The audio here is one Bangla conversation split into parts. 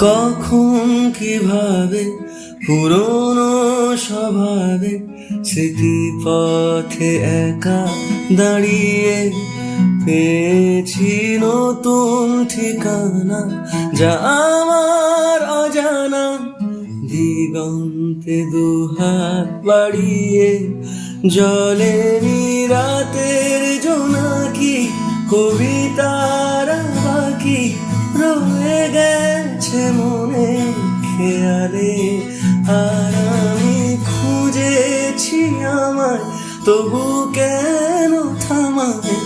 কখন কিভাবে পুরনো স্বভাবে স্মৃতি পথে একা দাঁড়িয়ে পেয়েছি নতুন ঠিকানা, যা আমার অজানা। দিগন্তে দুহাত বাড়িয়ে জলে রাতের জোনাকি, কবিতার বাকি রয়ে গেছে মনে খেয়ালে। আর আমি খুঁজেছি আমায়, তবু কেন থামায়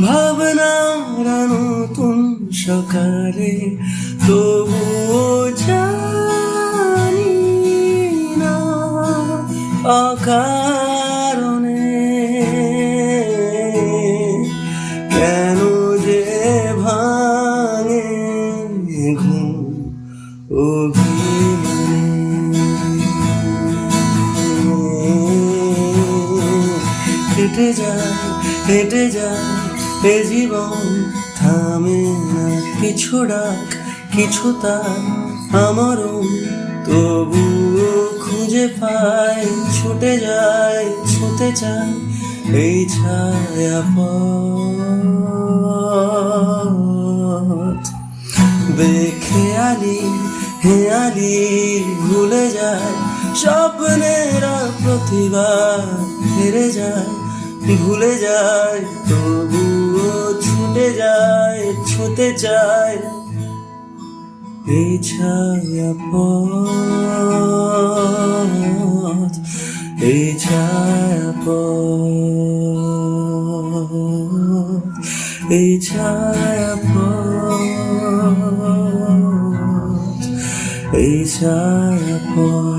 ভাবনারা নতুন সকালে। তবুও জানি না অকারণে কেন যে ভাঙে ঘুম অভিমানে। হেঁটে যায় হেঁটে যায় এ জীবন, থামে না কিছু ডাক কিছু তার আমারও। তবুও খুঁজে পাই, ছুটে যায় ছুটে চায় এই ছায়াপথ। বেখেয়ালি হেয়ালি ভুলে যায় স্বপ্নেরা প্রতিবার হেরে যায়, ভুলে যায় তবুও ছুটে যায় ছুটে চায় এই ছায়াপথ, এই ছায়াপথ, এই ছায়াপথ, এই ছায়াপথ।